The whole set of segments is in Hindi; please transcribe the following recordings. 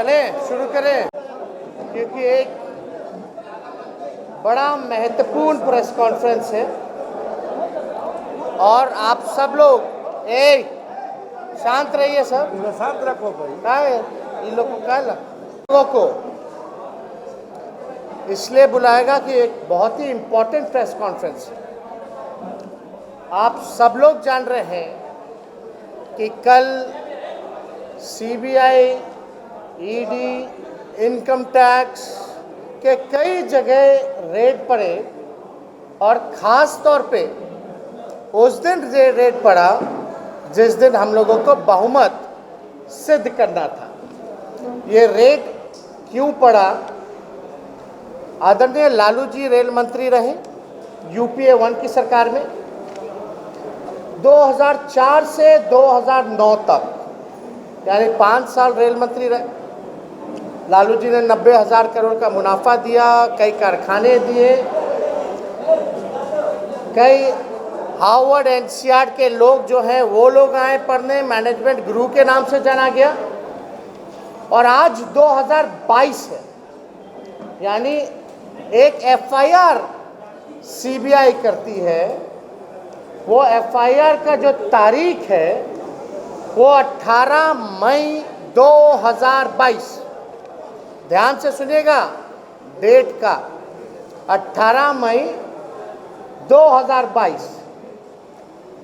चलें शुरू करें, क्योंकि एक बड़ा महत्वपूर्ण प्रेस कॉन्फ्रेंस है और आप सब लोग शांत रहिए। सब शांत रखो भाई। क्या है इन लोगों को, लोगों को इसलिए बुलाएगा कि एक बहुत ही इम्पोर्टेंट प्रेस कॉन्फ्रेंस है। आप सब लोग जान रहे हैं कि कल सीबीआई, ईडी, इनकम टैक्स के कई जगह रेड पड़े और ख़ास तौर पे उस दिन रेड पड़ा जिस दिन हम लोगों को बहुमत सिद्ध करना था। ये रेड क्यों पड़ा? आदरणीय लालू जी रेल मंत्री रहे यूपीए 1 की सरकार में 2004 से 2009 तक, यानी 5 साल रेल मंत्री रहे। लालू जी ने 90,000 करोड़ का मुनाफा दिया, कई कारखाने दिए, कई हार्वर्ड एनसीईआरटी के लोग जो हैं वो लोग आए पढ़ने, मैनेजमेंट गुरु के नाम से जाना गया। और आज 2022 है, यानी एक एफआईआर सीबीआई करती है। वो एफआईआर का जो तारीख है वो 18 मई 2022, ध्यान से सुनिएगा डेट का, 18 मई 2022,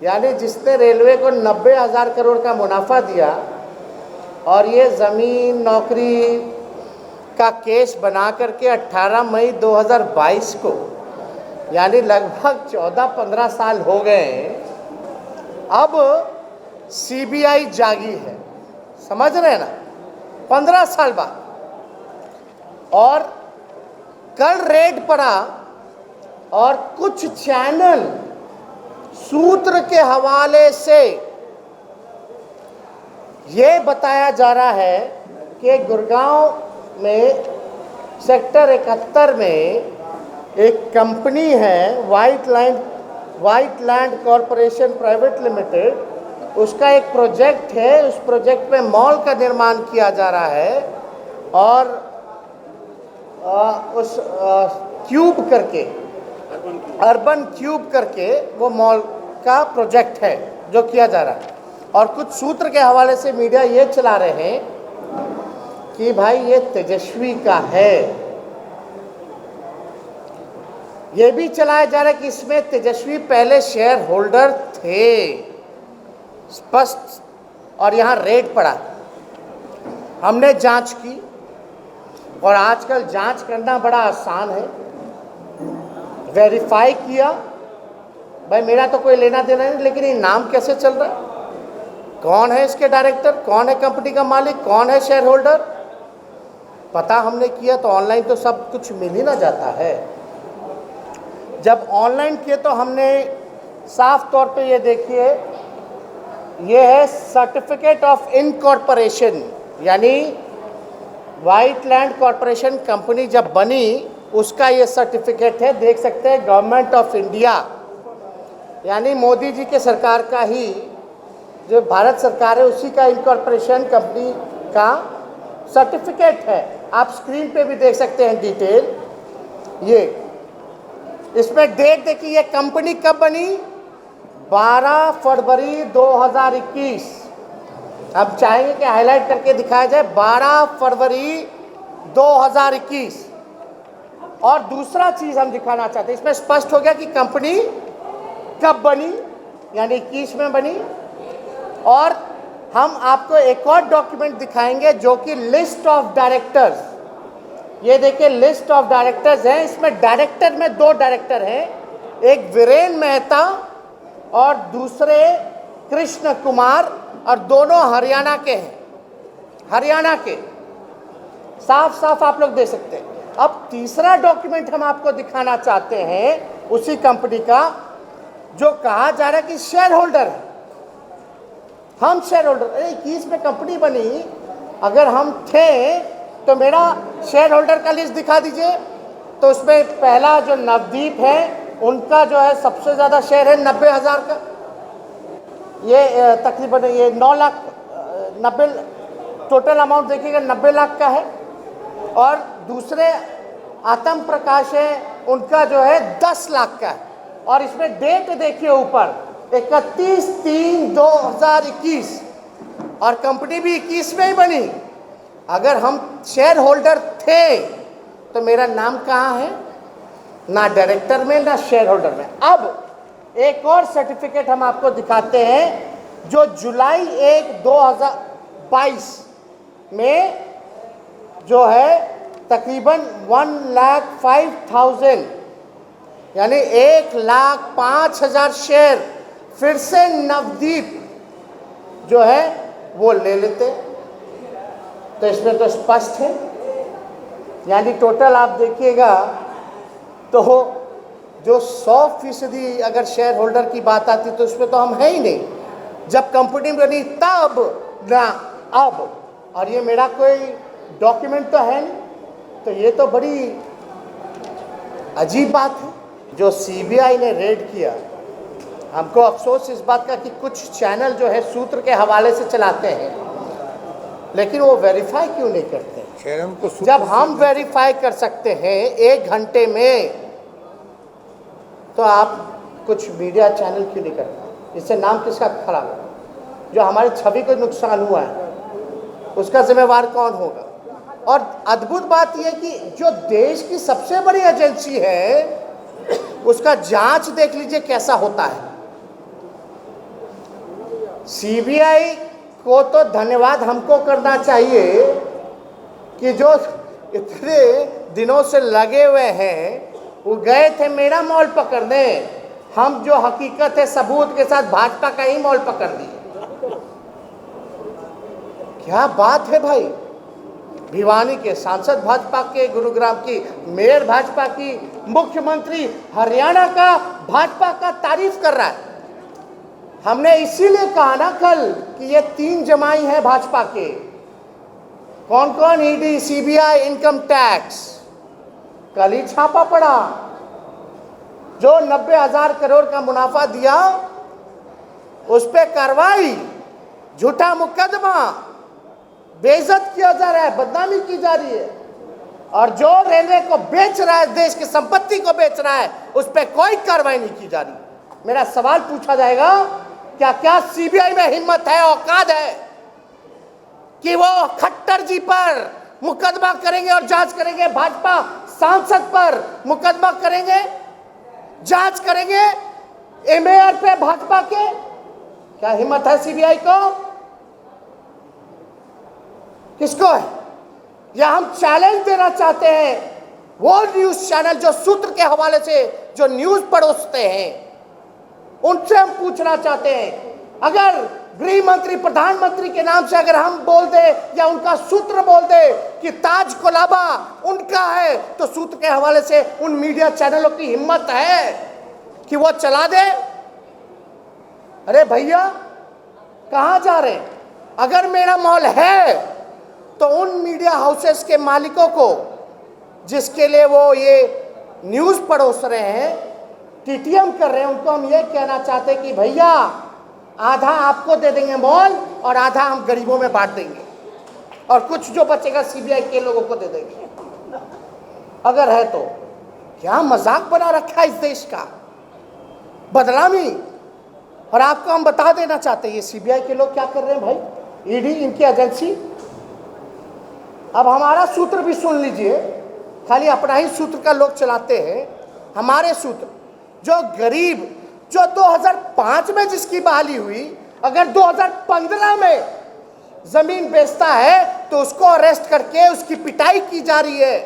यानी जिसने रेलवे को 90,000 करोड़ का मुनाफा दिया और ये ज़मीन नौकरी का केस बना करके 18 मई 2022 को, यानी लगभग 14-15 साल हो गए, अब सीबीआई जागी है। समझ रहे हैं ना? 15 साल बाद। और कल रेड पड़ा और कुछ चैनल सूत्र के हवाले से ये बताया जा रहा है कि गुड़गांव में सेक्टर 71 में एक कंपनी है white land corporation private limited, उसका एक प्रोजेक्ट है। उस प्रोजेक्ट में मॉल का निर्माण किया जा रहा है और उस क्यूब करके, अर्बन क्यूब करके वो मॉल का प्रोजेक्ट है जो किया जा रहा है। और कुछ सूत्र के हवाले से मीडिया ये चला रहे हैं कि भाई ये तेजस्वी का है। ये भी चलाया जा रहा है कि इसमें तेजस्वी पहले शेयर होल्डर थे, स्पष्ट। और यहाँ रेड पड़ा। हमने जांच की और आजकल जांच करना बड़ा आसान है। वेरीफाई किया, भाई मेरा तो कोई लेना देना नहीं, लेकिन ये नाम कैसे चल रहा है, कौन है इसके डायरेक्टर, कौन है कंपनी का मालिक, कौन है शेयर होल्डर, पता हमने किया। तो ऑनलाइन तो सब कुछ मिल ही ना जाता है। जब ऑनलाइन किए तो हमने साफ तौर पे ये देखिए, ये है सर्टिफिकेट ऑफ इनकॉर्पोरेशन, यानी व्हाइट लैंड कॉरपोरेशन कंपनी जब बनी उसका ये सर्टिफिकेट है। देख सकते हैं गवर्नमेंट ऑफ इंडिया, यानी मोदी जी के सरकार का ही, जो भारत सरकार है उसी का इनकॉर्पोरेशन कंपनी का सर्टिफिकेट है। आप स्क्रीन पे भी देख सकते हैं डिटेल। ये इसमें डेट देखिए, ये कंपनी कब बनी, 12 फरवरी 2021। अब चाहेंगे कि हाईलाइट करके दिखाया जाए 12 फरवरी 2021। और दूसरा चीज हम दिखाना चाहते हैं, इसमें स्पष्ट हो गया कि कंपनी कब बनी, यानी 21 में बनी। और हम आपको एक और डॉक्यूमेंट दिखाएंगे जो कि लिस्ट ऑफ डायरेक्टर्स, ये देखिए लिस्ट ऑफ डायरेक्टर्स हैं। इसमें डायरेक्टर में 2 डायरेक्टर हैं, एक वीरेन मेहता और दूसरे कृष्ण कुमार, और दोनों हरियाणा के हैं। हरियाणा के साफ साफ आप लोग देख सकते हैं। अब तीसरा डॉक्यूमेंट हम आपको दिखाना चाहते हैं उसी कंपनी का, जो कहा जा रहा है कि शेयर होल्डर है, हम शेयर होल्डर। अरे 21 में कंपनी बनी, अगर हम थे तो मेरा शेयर होल्डर का लिस्ट दिखा दीजिए। तो उसमें पहला जो नवदीप है, उनका जो है सबसे ज़्यादा शेयर है 90,000 का। ये तकरीबन ये 9 लाख 90 टोटल अमाउंट देखिएगा 90 लाख का है। और दूसरे आतम प्रकाश है, उनका जो है 10 लाख का है। और इसमें डेट देखिए ऊपर 31/3/2021, और कंपनी भी 21 में ही बनी। अगर हम शेयर होल्डर थे तो मेरा नाम कहाँ है? ना डायरेक्टर में ना शेयर होल्डर में। अब एक और सर्टिफिकेट हम आपको दिखाते हैं जो जुलाई 1/2022 में जो है तकरीबन 1,05,000 यानी 1,05,000 शेयर फिर से नवदीप जो है वो ले लेते। तो इसमें तो स्पष्ट है, यानी टोटल आप देखिएगा तो जो 100% अगर शेयर होल्डर की बात आती तो उसमें तो हम है ही नहीं, जब कंपनी बनी तब ना अब। और ये मेरा कोई डॉक्यूमेंट तो है नहीं, तो ये तो बड़ी अजीब बात है। जो सीबीआई ने रेड किया, हमको अफसोस इस बात का कि कुछ चैनल जो है सूत्र के हवाले से चलाते हैं, लेकिन वो वेरीफाई क्यों नहीं करते? जब हम वेरीफाई कर सकते हैं 1 घंटे में, तो आप कुछ मीडिया चैनल क्यों नहीं करते? इससे नाम किसका खराब है? जो हमारी छवि को नुकसान हुआ है उसका जिम्मेवार कौन होगा? और अद्भुत बात यह कि जो देश की सबसे बड़ी एजेंसी है उसका जांच देख लीजिए कैसा होता है। सीबीआई को तो धन्यवाद हमको करना चाहिए कि जो इतने दिनों से लगे हुए हैं, वो गए थे मेरा मॉल पकड़ने, हम जो हकीकत है सबूत के साथ भाजपा का ही मॉल पकड़ दिए। क्या बात है भाई! भिवानी के सांसद भाजपा के, गुरुग्राम की मेयर भाजपा की, मुख्यमंत्री हरियाणा का भाजपा का तारीफ कर रहा है। हमने इसीलिए कहा ना कल कि ये 3 जमाई हैं भाजपा के। कौन कौन? ED, CBI, income tax. कल ही छापा पड़ा, जो 90,000 करोड़ का मुनाफा दिया उस पे कार्रवाई, झूठा मुकदमा, बेइज्जत किया जा रहा है, बदनामी की जा रही है। और जो रेलवे को बेच रहा है, देश की संपत्ति को बेच रहा है, उस पर कोई कार्रवाई नहीं की जा रही। मेरा सवाल पूछा जाएगा, क्या सीबीआई में हिम्मत है, औकात है कि वो खट्टर जी पर मुकदमा करेंगे और जांच करेंगे? भाजपा सांसद पर मुकदमा करेंगे, जांच करेंगे मेयर पे भाजपा के? क्या हिम्मत है सीबीआई को? किसको है? या हम चैलेंज देना चाहते हैं वो न्यूज चैनल जो सूत्र के हवाले से जो न्यूज परोसते हैं, उनसे हम पूछना चाहते हैं, अगर गृह मंत्री, प्रधानमंत्री के नाम से अगर हम बोल दे या उनका सूत्र बोल दे कि ताज कोलाबा उनका है, तो सूत्र के हवाले से उन मीडिया चैनलों की हिम्मत है कि वो चला दे? अरे भैया, कहां जा रहे हैं? अगर मेरा मॉल है तो उन मीडिया हाउसेस के मालिकों को, जिसके लिए वो ये न्यूज़ परोस रहे हैं, टीटीएम कर रहे हैं, उनको हम ये कहना चाहते हैं कि भैया आधा आपको दे देंगे मॉल और आधा हम गरीबों में बांट देंगे, और कुछ जो बचेगा सीबीआई के लोगों को दे देंगे, अगर है तो। क्या मजाक बना रखा है इस देश का, बदनामी। और आपको हम बता देना चाहते हैं ये सीबीआई के लोग क्या कर रहे हैं भाई, ईडी, इनकी एजेंसी। अब हमारा सूत्र भी सुन लीजिए, खाली अपना ही सूत्र का लोग चलाते हैं। हमारे सूत्र, जो गरीब, जो 2005 में जिसकी बहाली हुई, अगर 2015 में जमीन बेचता है तो उसको अरेस्ट करके उसकी पिटाई की जा रही है।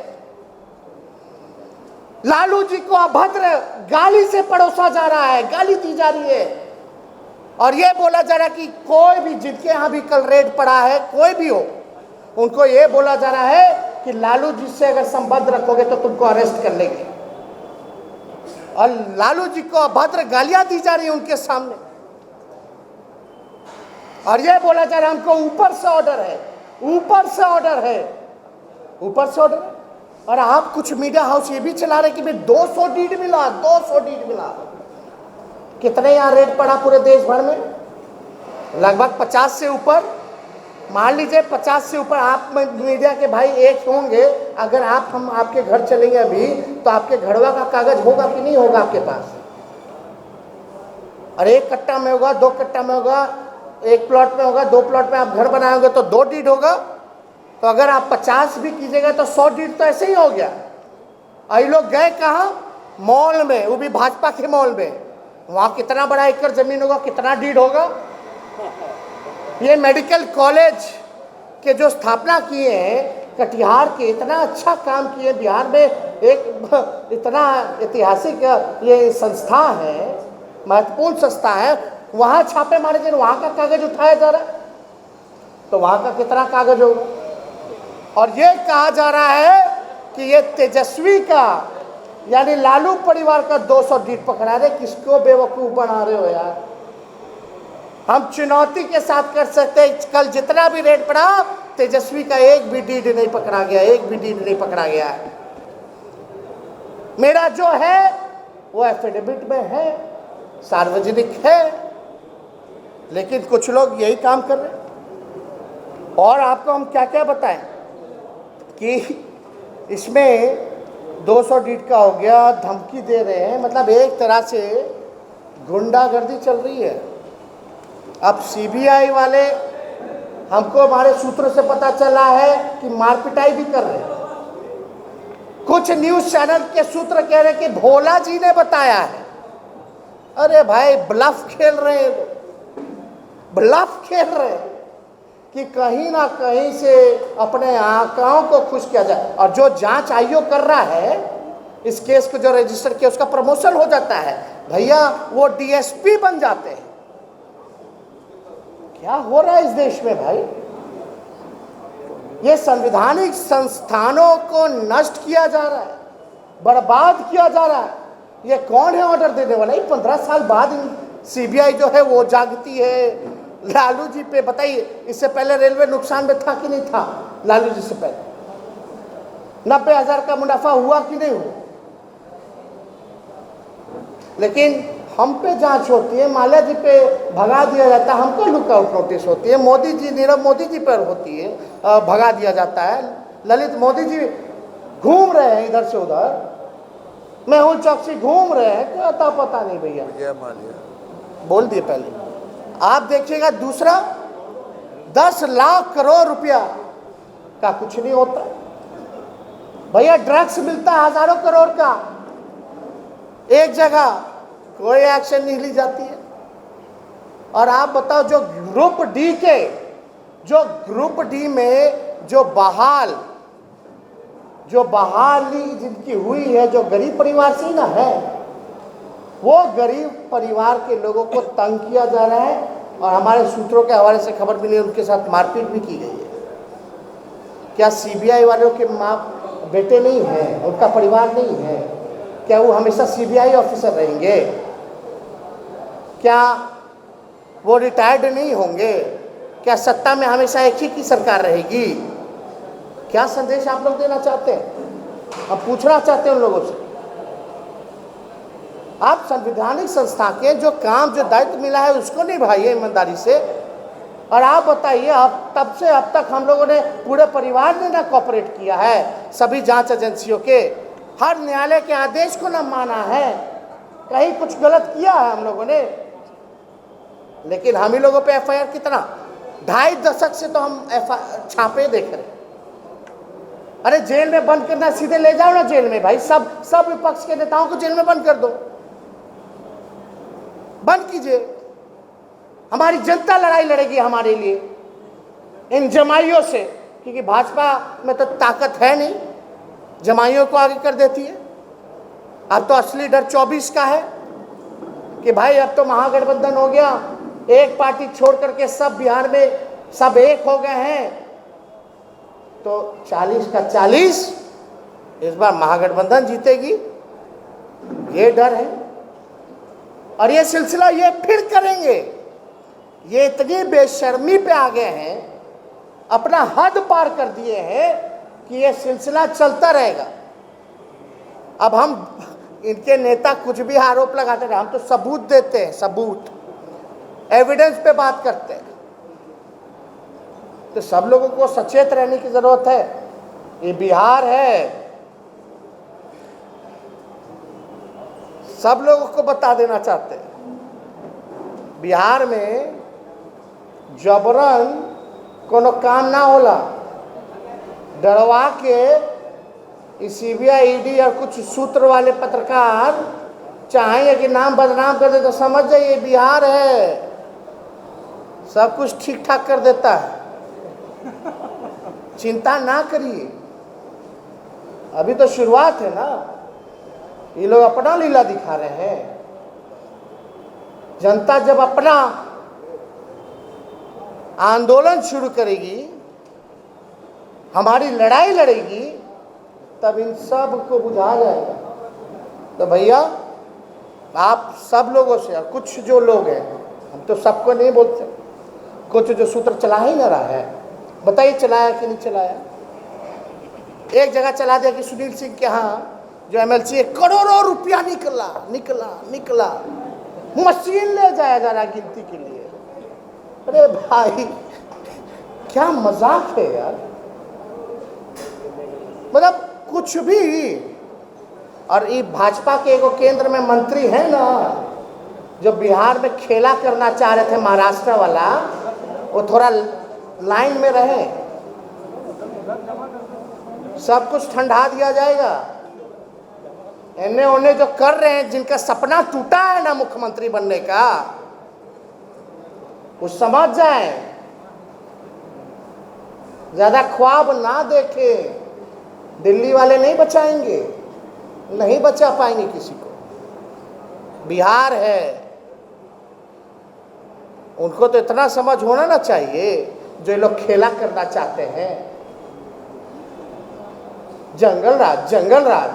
लालू जी को अभद्र गाली से परोसा जा रहा है, गाली दी जा रही है, और यह बोला जा रहा है कि कोई भी, जिनके यहां भी कल रेड पड़ा है, कोई भी हो, उनको यह बोला जा रहा है कि लालू जी से अगर संबंध रखोगे तो तुमको अरेस्ट कर लेंगे। और लालू जी को अभद्र गालियां दी जा रही है उनके सामने, और यह बोला जा रहा है हमको ऊपर से ऑर्डर है, ऊपर से ऑर्डर है, ऊपर से ऑर्डर है। और आप कुछ मीडिया हाउस ये भी चला रहे कि भाई 200 डीड मिला, 200 डीड मिला। कितने यहाँ रेड पड़ा पूरे देश भर में? लगभग 50 से ऊपर। मान लीजिए 50 से ऊपर आप मीडिया के भाई एक होंगे, अगर हम आपके घर चलेंगे अभी तो आपके घरवा का कागज होगा कि नहीं होगा आपके पास? और एक कट्टा में होगा, 2 कट्टा में होगा, एक प्लॉट में होगा, 2 प्लॉट में आप घर बनाओगे तो 2 डीड होगा। तो अगर आप 50 भी कीजिएगा तो 100 डीड तो ऐसे ही हो गया। और ये लोग गए कहाँ? मॉल में, वो भी भाजपा के मॉल में। वहाँ कितना बड़ा एकड़ जमीन होगा, कितना डीड होगा? ये मेडिकल कॉलेज के जो स्थापना किए हैं कटिहार के, इतना अच्छा काम किए बिहार में, एक इतना ऐतिहासिक ये संस्था है, महत्वपूर्ण संस्था है, वहाँ छापे मारे थे, वहाँ का कागज उठाया जा रहा है, तो वहाँ का कितना कागज होगा? और ये कहा जा रहा है कि ये तेजस्वी का यानी लालू परिवार का 200 डीड पकड़ा रहे। किसको बेवकूफ बना रहे हो यार? हम चुनौती के साथ कर सकते हैं, कल जितना भी रेट पड़ा तेजस्वी का एक भी डीड नहीं पकड़ा गया, एक भी डीड नहीं पकड़ा गया है। मेरा जो है वो एफिडेविट में है, सार्वजनिक है, लेकिन कुछ लोग यही काम कर रहे हैं। और आपको हम क्या क्या बताएं कि इसमें 200 डीड का हो गया, धमकी दे रहे हैं, मतलब एक तरह से गुंडागर्दी चल रही है। अब सीबीआई वाले, हमको हमारे सूत्रों से पता चला है कि मारपिटाई भी कर रहे हैं। कुछ न्यूज चैनल के सूत्र कह रहे हैं कि भोला जी ने बताया है। अरे भाई, ब्लफ खेल रहे हैं, ब्लफ खेल रहे हैं कि कहीं ना कहीं से अपने आंकड़ों को खुश किया जाए। और जो जांच आयोग कर रहा है इस केस को, जो रजिस्टर किया, उसका प्रमोशन हो जाता है भैया, वो डीएसपी बन जाते हैं। क्या हो रहा है इस देश में भाई? ये संवैधानिक संस्थानों को नष्ट किया जा रहा है, बर्बाद किया जा रहा है। ये कौन है ऑर्डर देने वाला? 15 साल बाद सीबीआई जो है वो जागती है लालू जी पे। बताइए, इससे पहले रेलवे नुकसान में था कि नहीं था? लालू जी से पहले 90,000 का मुनाफा हुआ कि नहीं हुआ? लेकिन हम पे जांच होती है, माल्या जी पे भगा दिया जाता है, हमको लुकआउट नोटिस होती है, मोदी जी, नीरव मोदी जी पर होती है, भगा दिया जाता है। ललित मोदी जी घूम रहे हैं इधर से उधर, मेहुल चौकसी घूम रहे हैं, क्या अता पता नहीं भैया। बोल दिए पहले। आप देखिएगा दूसरा, 10 लाख करोड़ रुपया का कुछ नहीं होता भैया। ड्रग्स मिलता है हजारों करोड़ का एक जगह, कोई एक्शन नहीं ली जाती है। और आप बताओ, जो ग्रुप डी में जो बहाली जिनकी हुई है, जो गरीब परिवार से ही ना है, वो गरीब परिवार के लोगों को तंग किया जा रहा है। और हमारे सूत्रों के हवाले से खबर मिली, उनके साथ मारपीट भी की गई है। क्या सीबीआई वालों के माँ बेटे नहीं हैं, उनका परिवार नहीं है? क्या वो हमेशा सीबीआई ऑफिसर रहेंगे? क्या वो रिटायर्ड नहीं होंगे? क्या सत्ता में हमेशा एक ही की सरकार रहेगी? क्या संदेश आप लोग देना चाहते हैं? हम पूछना चाहते हैं उन लोगों से। आप संवैधानिक संस्था के जो काम, जो दायित्व मिला है, उसको निभाइए ईमानदारी से। और आप बताइए, अब तब से अब तक हम लोगों ने, पूरे परिवार ने ना कोऑपरेट किया है, सभी जांच एजेंसियों के, हर न्यायालय के आदेश को ना माना है, कहीं कुछ गलत किया है हम लोगों ने? लेकिन हम ही लोगों पे एफआईआर कितना, 2.5 दशक से तो हम छापे देख रहे हैं। अरे जेल में बंद करना, सीधे ले जाओ ना जेल में भाई, सब विपक्ष के नेताओं को जेल में बंद कर दो, बंद कीजिए। हमारी जनता लड़ाई लड़ेगी हमारे लिए इन जमाइयों से, क्योंकि भाजपा में तो ताकत है नहीं, जमाइयों को आगे कर देती है। अब तो असली डर 24 का है कि भाई अब तो महागठबंधन हो गया, एक पार्टी छोड़ करके सब बिहार में सब एक हो गए हैं, तो 40 का 40 इस बार महागठबंधन जीतेगी, ये डर है। और ये सिलसिला ये फिर करेंगे। ये इतनी बेशर्मी पे आ गए हैं, अपना हद पार कर दिए हैं कि ये सिलसिला चलता रहेगा। अब हम, इनके नेता कुछ भी आरोप लगाते रहे, हम तो सबूत देते हैं, सबूत, एविडेंस पे बात करते हैं। तो सब लोगों को सचेत रहने की जरूरत है। ये बिहार है, सब लोगों को बता देना चाहते हैं, बिहार में जबरन कोनो काम ना होला, डरवा के सीबीआई ईडी और कुछ सूत्र वाले पत्रकार चाहेंगे कि नाम बदनाम कर दे, तो समझ जाइए बिहार है, सब कुछ ठीक ठाक कर देता है, चिंता ना करिए। अभी तो शुरुआत है ना, ये लोग अपना लीला दिखा रहे हैं। जनता जब अपना आंदोलन शुरू करेगी, हमारी लड़ाई लड़ेगी, तब इन सब को बुझा जाएगा। तो भैया आप सब लोगों से, और कुछ जो लोग हैं, हम तो सबको नहीं बोलते, कुछ जो सूत्र चला ही ना रहा है, बताइए चलाया कि नहीं चलाया। एक जगह चला दिया कि सुनील सिंह के यहाँ जो एमएलसी है, करोड़ों रुपया निकला निकला निकला, मशीन ले जाया जा रहा गिनती के लिए। अरे भाई क्या मजाक है यार, मतलब कुछ भी। और ये भाजपा के एगो केंद्र में मंत्री है ना, जो बिहार में खेला करना चाह रहे थे महाराष्ट्र वाला, वो थोड़ा लाइन में रहे, सब कुछ ठंडा दिया जाएगा। इन्हें उन्हें जो कर रहे हैं, जिनका सपना टूटा है ना मुख्यमंत्री बनने का, वो समझ जाए, ज्यादा ख्वाब ना देखे। दिल्ली वाले नहीं बचाएंगे, नहीं बचा पाएंगे किसी को। बिहार है, उनको तो इतना समझ होना ना चाहिए, जो ये लोग खेला करना चाहते हैं। जंगल राज, जंगल राज।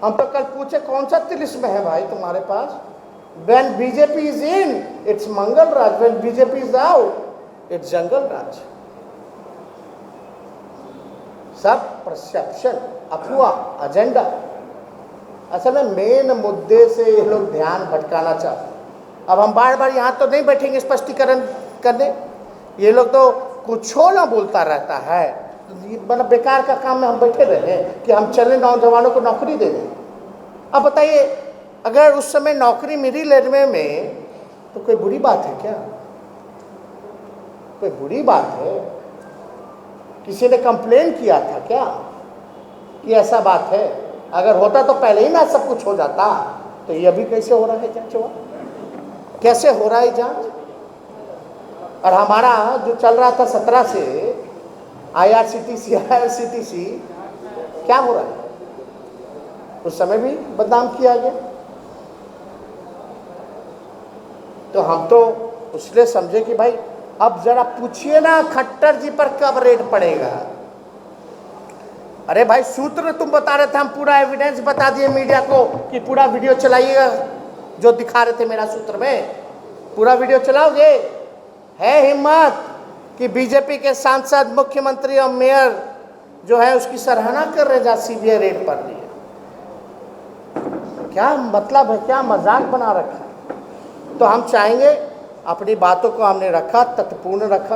हम तो कल पूछे कौन सा तिलिस्म है भाई तुम्हारे पास? When BJP is in, it's Mangal Raj, when BJP is out, it's जंगल राज। सब परसेप्शन, अफवाह, एजेंडा। असल में मेन मुद्दे से ये लोग ध्यान भटकाना चाहते हैं। अब हम बार बार यहाँ तो नहीं बैठेंगे स्पष्टीकरण करने, ये लोग तो कुछ ना बोलता रहता है, मतलब बेकार का काम में हम बैठे रहे कि हम चले नौजवानों को नौकरी दे दें। अब बताइए, अगर उस समय नौकरी मिली रेलवे में, तो कोई बुरी बात है क्या? कोई बुरी बात है? किसी ने कंप्लेन किया था क्या कि ऐसा बात है? अगर होता तो पहले ही ना सब कुछ हो जाता। तो ये अभी कैसे हो रहा है जांच? हुआ कैसे हो रहा है जांच? और हमारा जो चल रहा था 17 से IRCTC क्या हो रहा है? उस समय भी बदनाम किया गया। तो हम तो उसलिए समझे कि भाई अब जरा पूछिए ना खट्टर जी पर कब रेड पड़ेगा। अरे भाई सूत्र तुम बता रहे थे, हम पूरा एविडेंस बता दिए मीडिया को कि पूरा वीडियो चलाइएगा, जो दिखा रहे थे मेरा सूत्र में पूरा वीडियो चलाओगे? है हिम्मत कि बीजेपी के सांसद, मुख्यमंत्री और मेयर जो है उसकी सराहना कर रहे जहाँ सीबीआई रेड पड़ रही है? क्या मतलब है? क्या मजाक बना रखा है? तो हम चाहेंगे, अपनी बातों को हमने रखा, तथ्यपूर्ण रखा।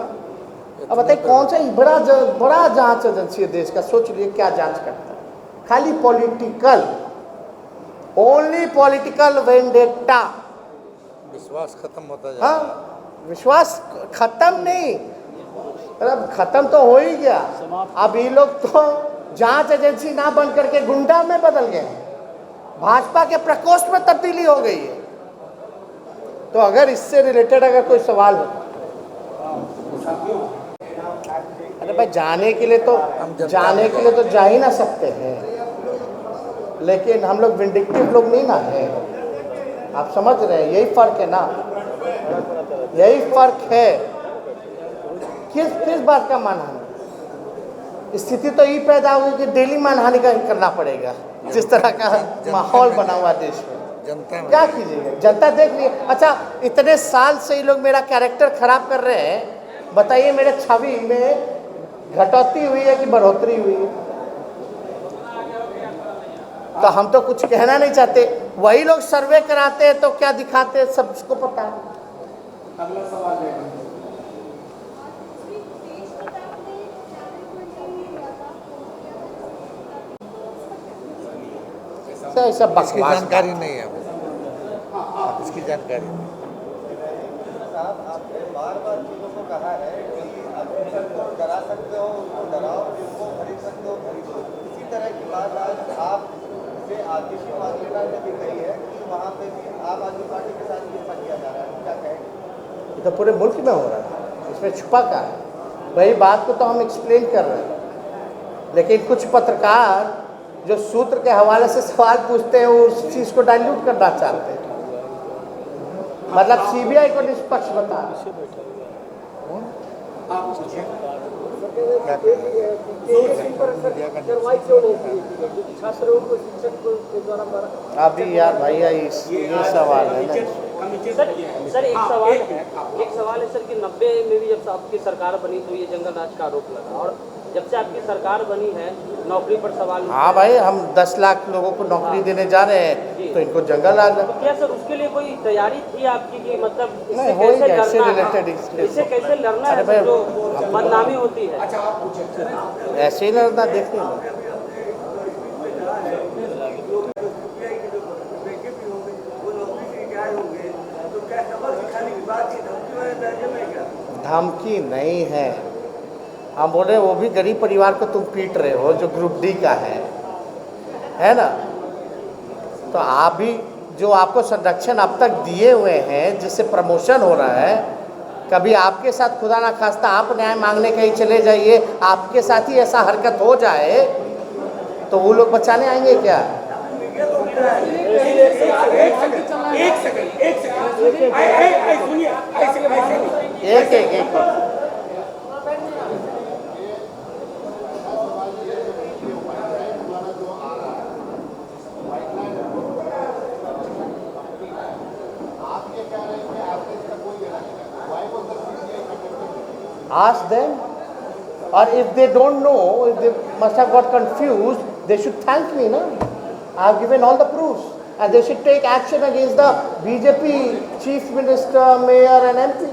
अब बताइए कौन सा बड़ा जांच एजेंसी है देश का? सोच लिए क्या जांच करता है? खाली पॉलिटिकल, ओनली पॉलिटिकल वेंडेटा। विश्वास खत्म होता जाएगा। हाँ, विश्वास खत्म नहीं, मतलब खत्म तो हो ही गया। अब ये लोग तो जांच एजेंसी ना बन करके गुंडा में बदल गए हैं, भाजपा के प्रकोष्ठ में तब्दीली हो गई है। तो अगर इससे रिलेटेड अगर कोई सवाल हो, अरे भाई जाने के लिए तो जा ही ना सकते हैं, लेकिन हम लोग विंडिक्टिव लोग नहीं ना है। आप समझ रहे हैं, यही फर्क है ना, यही फर्क है। किस बात का मानहानि? स्थिति तो ये पैदा हुई कि डेली मानहानि का करना पड़ेगा, जिस तरह का माहौल बना हुआ देश में। जनता क्या कीजिएगा, जनता देख रही है। अच्छा, इतने साल से ये लोग मेरा कैरेक्टर खराब कर रहे हैं, बताइए मेरे छवि में घटौती हुई है कि बढ़ोतरी हुई है? तो हम तो कुछ कहना नहीं चाहते, वही लोग सर्वे कराते हैं तो क्या दिखाते हैं सबको पता है। सर सब इसकी बकवास जानकारी नहीं है वो, इसकी जानकारी नहीं। साहब आपने बार बार चीज़ों को कहा है कि आप उनको डरा सकते हो, उनको डराओ, उनको खरीद सकते हो, खरीदो। इसी तरह की बात आज आप से आतिशी मार्लेना ने भी कही है कि वहाँ पे भी आम आदमी पार्टी के साथ भी ऐसा किया जा रहा है, क्या कहेंगे? ये तो पूरे मुल्क में हो रहा है, इसमें छुपा क्या है? वही बात को तो हम एक्सप्लेन कर रहे हैं, लेकिन कुछ पत्रकार जो सूत्र के हवाले से सवाल पूछते हैं वो उस चीज़ को डाइल्यूट करना चाहते हैं, मतलब सीबीआई को निष्पक्ष बता। अभी यार भैया ये सवाल है ना। सर एक सवाल है सर कि 90 में भी जब से आपकी सरकार बनी तो ये जंगल राज का आरोप लगा, और जब से आपकी सरकार बनी है नौकरी पर सवाल। हाँ भाई, हम 10 लाख लोगों को नौकरी देने जा रहे हैं तो इनको जंगल राज है। तो क्या सर उसके लिए कोई तैयारी थी आपकी कि मतलब नहीं, हो ही गया, इससे रिलेटेड इससे कैसे लड़ना है भाई, जो बदनामी होती है? ऐसे ही लड़ना देखने में। धमकी नहीं है, हम बोले वो भी गरीब परिवार को तुम पीट रहे हो जो ग्रुप डी का है ना। तो आप भी जो आपको संरक्षण अब तक दिए हुए हैं, जिससे प्रमोशन हो रहा है, कभी आपके साथ खुदा ना खास्ता आप न्याय मांगने कहीं चले जाइए, आपके साथ ही ऐसा हरकत हो जाए तो वो लोग बचाने आएंगे क्या? एक ask them, or if they don't know, if they must have got confused, they should thank me, no? I have given all the proofs, and they should take action against the BJP chief minister, mayor, and MP.